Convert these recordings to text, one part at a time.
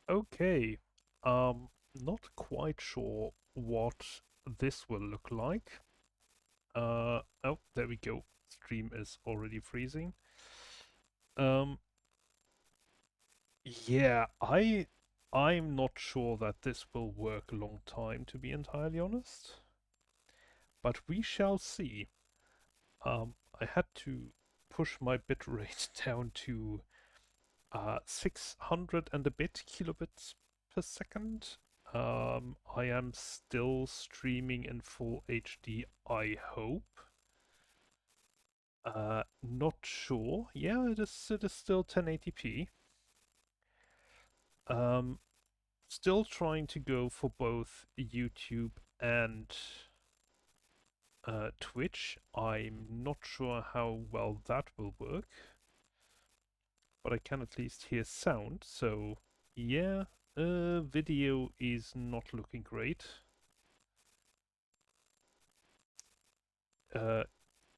Okay, not quite sure what this will look like. Oh, there we go. Stream is already freezing. Um, yeah, I'm not sure that this will work a long time, to be entirely honest. But we shall see. I had to push my bitrate down to 600 and a bit kilobits per second. I am still streaming in full HD, I hope. Not sure. Yeah, it is still 1080p. Still trying to go for both YouTube and Twitch. I'm not sure how well that will work, but I can at least hear sound, so yeah, video is not looking great.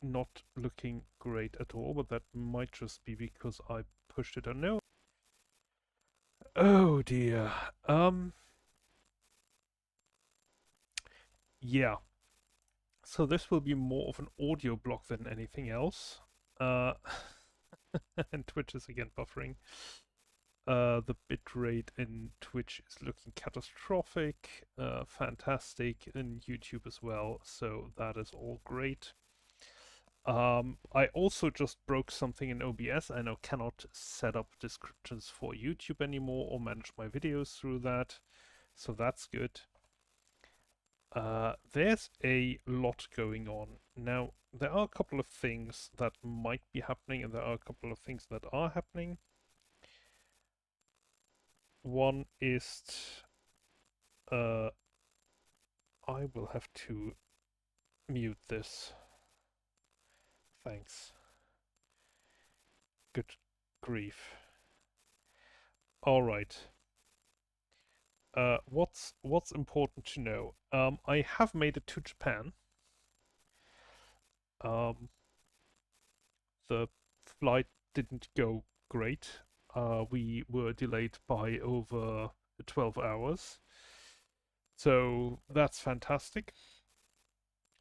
Not looking great at all, but that might just be because I pushed it on. No. Oh dear. Yeah. So this will be more of an audio block than anything else. And Twitch is again buffering. The bitrate in Twitch is looking catastrophic. Fantastic in YouTube as well. So that is all great. I also just broke something in OBS. I now cannot set up descriptions for YouTube anymore or manage my videos through that. So that's good. There's a lot going on. Now, there are a couple of things that might be happening, and there are a couple of things that are happening. One is, I will have to mute this. Thanks. Good grief. All right. What's important to know? I have made it to Japan. The flight didn't go great. We were delayed by over 12 hours. So that's fantastic.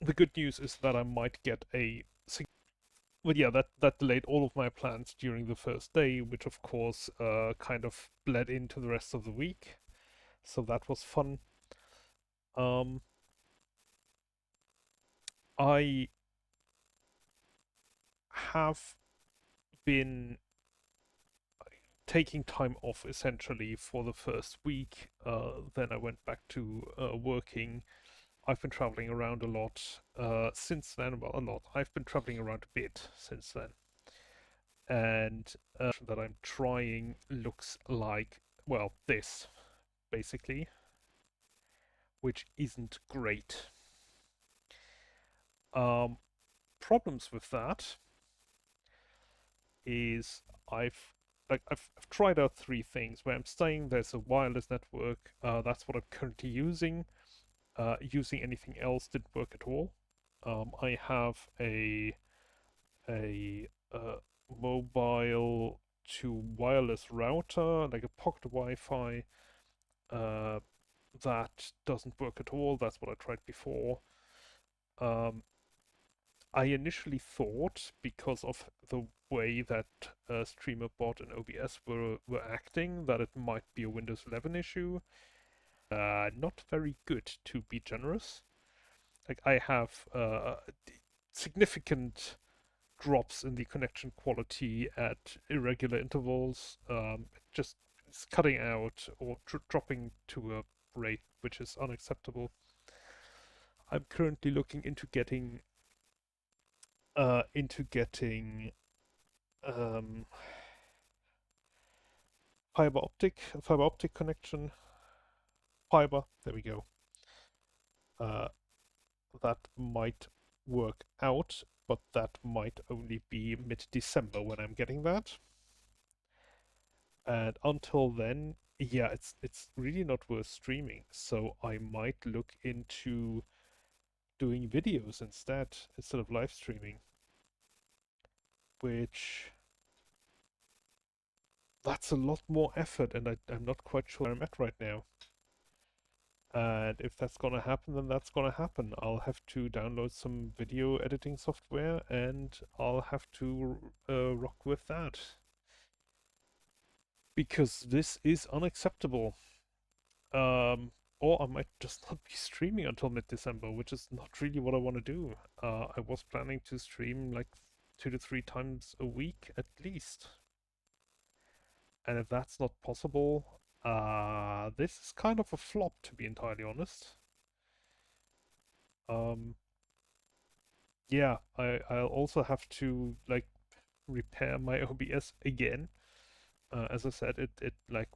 The good news is that I might get a... But yeah, that delayed all of my plans during the first day, which of course kind of bled into the rest of the week. So that was fun. I have been taking time off essentially for the first week. Then I went back to working. I've been traveling around a lot since then. Well, a lot. I've been traveling around a bit since then. And that I'm trying looks like, well, this, basically, which isn't great. Problems with that is I've tried out three things. Where I'm staying, there's a wireless network. That's what I'm currently using. Using anything else didn't work at all. I have a mobile to wireless router, like a pocket Wi-Fi. That doesn't work at all. That's what I tried before. I initially thought, because of the way that StreamerBot and OBS were acting, that it might be a Windows 11 issue. Not very good, to be generous. Like, I have significant drops in the connection quality at irregular intervals. Just it's cutting out or dropping to a rate which is unacceptable. I'm currently looking into getting fiber optic connection. Fiber, there we go. That might work out. but that might only be mid-December when I'm getting that. And until then, yeah, it's really not worth streaming. So I might look into doing videos instead of live streaming, which that's a lot more effort, and I'm not quite sure where I'm at right now. And if that's gonna happen, then that's gonna happen. I'll have to download some video editing software, and I'll have to rock with that. Because this is unacceptable. Um, or I might just not be streaming until mid-December, which is not really what I want to do. I was planning to stream like 2 to 3 times a week at least. And if that's not possible, this is kind of a flop, to be entirely honest. Um, yeah, I'll also have to like repair my OBS again. As I said, it like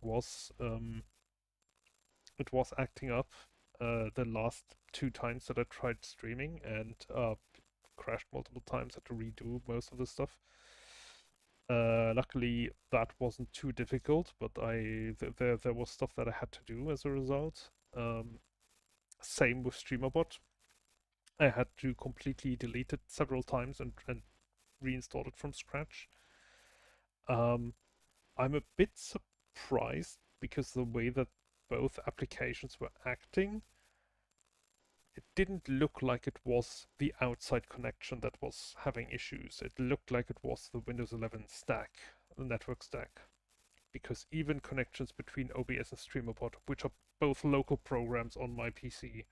it was acting up the last 2 times that I tried streaming, and crashed multiple times, had to redo most of the stuff. Luckily, that wasn't too difficult, but there was stuff that I had to do as a result. Same with StreamerBot. I had to completely delete it several times and reinstall it from scratch. I'm a bit surprised because the way that both applications were acting, it didn't look like it was the outside connection that was having issues. It looked like it was the Windows 11 stack, the network stack. Because even connections between OBS and StreamerBot, which are both local programs on my PC,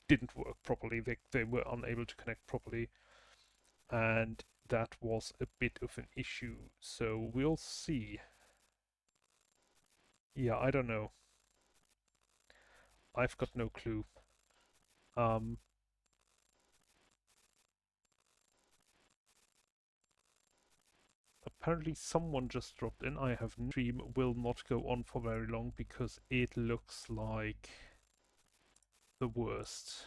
didn't work properly. They were unable to connect properly. And that was a bit of an issue. So we'll see. Yeah, I don't know. I've got no clue. Um, Apparently someone just dropped in. I have no stream will not go on for very long because it looks like the worst.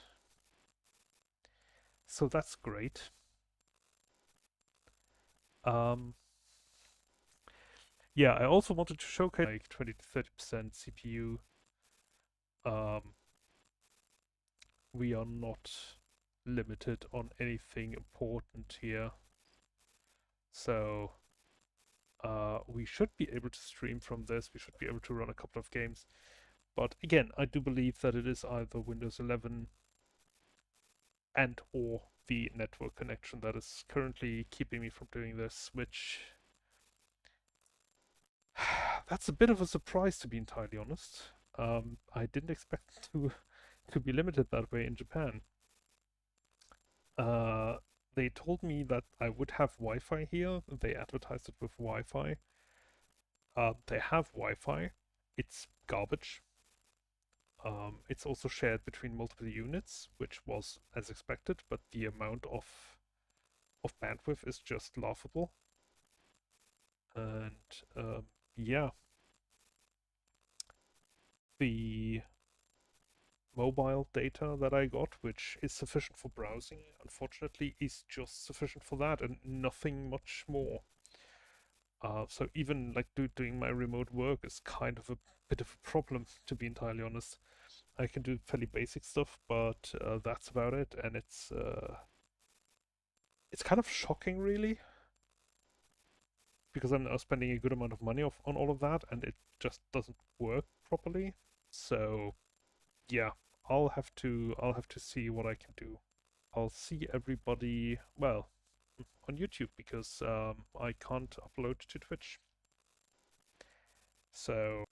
So that's great. Yeah, I also wanted to showcase like 20 to 30% CPU. We are not limited on anything important here. So we should be able to stream from this. We should be able to run a couple of games. But again, I do believe that it is either Windows 11 and or the network connection that is currently keeping me from doing this, which that's a bit of a surprise, to be entirely honest. I didn't expect to be limited that way in Japan. They told me that I would have Wi-Fi here. They advertised it with Wi-Fi. They have Wi-Fi. It's garbage. It's also shared between multiple units, which was as expected, but the amount of bandwidth is just laughable. And yeah, the mobile data that I got, which is sufficient for browsing, unfortunately, is just sufficient for that and nothing much more. So even like doing my remote work is kind of a bit of a problem, to be entirely honest. I can do fairly basic stuff, but that's about it, and it's kind of shocking, really, because I'm now spending a good amount of money on all of that, and it just doesn't work properly. So yeah, I'll have to see what I can do. I'll see everybody, well, on YouTube, because I can't upload to Twitch. So